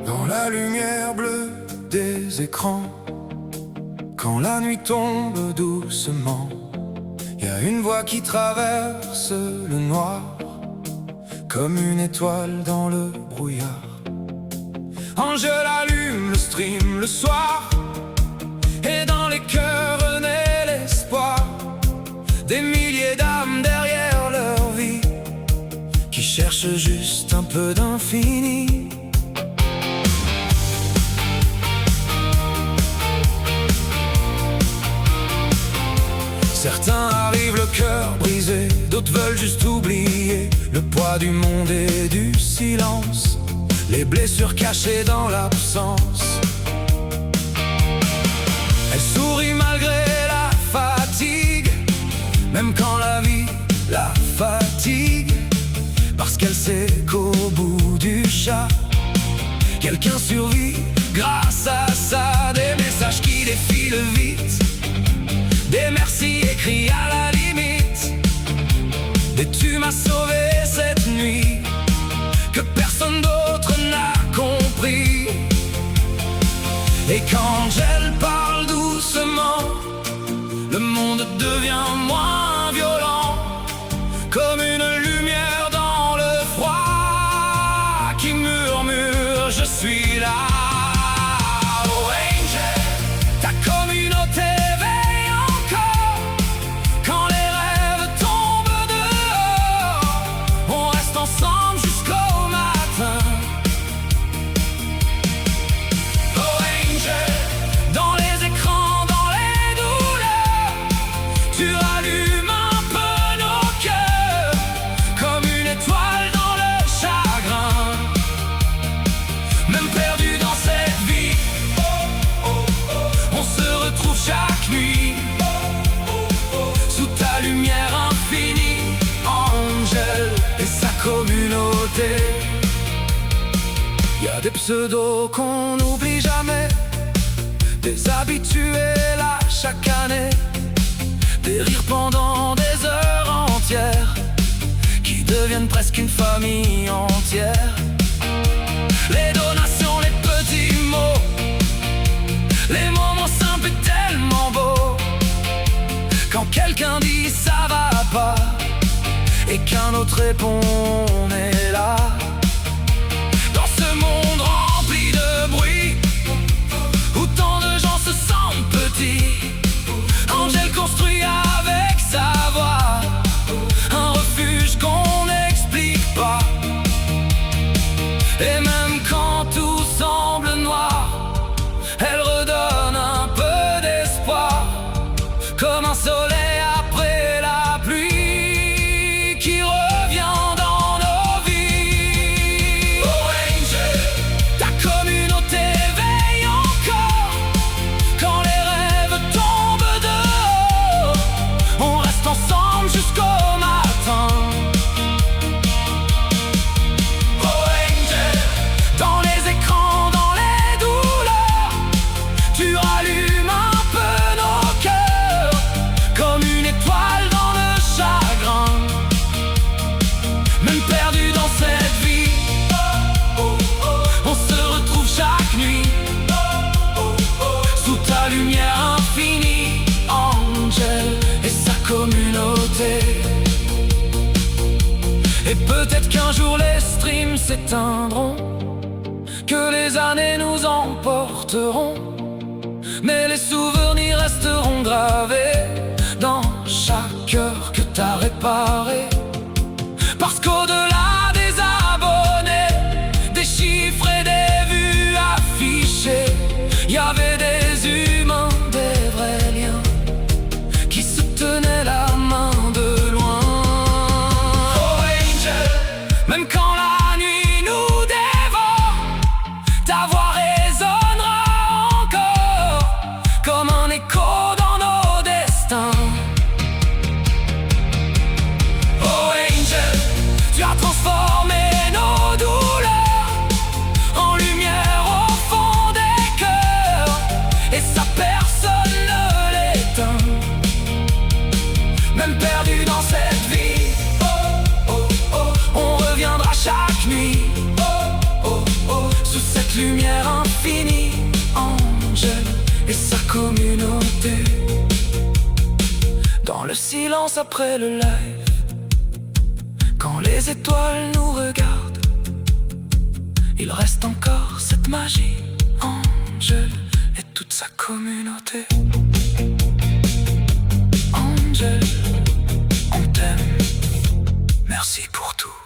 Dans la lumière bleue des écrans, quand la nuit tombe doucement, y a une voix qui traverse le noir, comme une étoile dans le brouillard. Angèle allume le stream le soir, et dans les cœurs naît l'espoir. Des milliers d'âmes derrière leur vie, qui cherchent juste un peu d'infini. Certains arrivent le cœur brisé, d'autres veulent juste oublier le poids du monde et du silence, les blessures cachées dans l'absence. Elle sourit malgré la fatigue, même quand la vie la fatigue, parce qu'elle sait qu'au bout du chat, quelqu'un survit grâce à ça. Des messages qui défilent vite, des merci écrits à la limite, des tu m'as sauvé cette nuit, que personne d'autre n'a compris. Et quand Angèle parle doucement, le monde devient moins violent, comme une lumière dans le froid qui murmure je suis là. Oh Angel, ta communauté veille encore, quand les rêves tombent dehors, on reste ensemble jusqu'au matin. Oh Angel, dans les écrans, dans les douleurs, tu rallumes un peu nos cœurs, comme une étoile dans le chagrin. Même perdu dans cette vie, on se retrouve chaque nuit, sous ta lumière infinie, Angèle et sa communauté. Y a des pseudos qu'on n'oublie jamais, des habitués là chaque année, des rires pendant des heures entières, qui deviennent presque une famille entière. Les donations, les petits mots, les moments simples et tellement beaux, quand quelqu'un dit ça va pas, et qu'un autre répond on est là. Dans ce monde rempli de bruit, où tant de gens se sentent petits, Angèle construit avec sa voix un refuge qu'on n'explique pas. Et même quand tout semble noir, elle redonne un peu d'espoir, comme un soleil après la pluie qui revient dans nos vies. Oh Angel, ta communauté veille encore, quand les rêves tombent dehors, on reste ensemble jusqu'au matin. Oh Angel, dans les écrans, dans les douleurs, tu rallumes un peu nos cœurs, comme une étoile dans le chagrin. Même perdu dans cette vie, on se retrouve chaque nuit, sous ta lumière infinie, Angèle et sa communauté. Et peut-être qu'un jour les streams s'éteindront, que les années nous emporteront, mais les souvenirs resteront gravés dans chaque cœur que t'as réparé. Parce qu'au-delà des abonnés, des chiffres et des vues affichées, y avait des humains, des vrais liens, qui se tenaient la main de loin. Oh Angel, même quand la nuit nous dévore, ta voix résonnera encore, comme un écho dans nos destins. silence après le live. Quand les étoiles nous regardent, il reste encore cette magie. Angel et toute sa communauté. Angel, on t'aime, merci pour tout.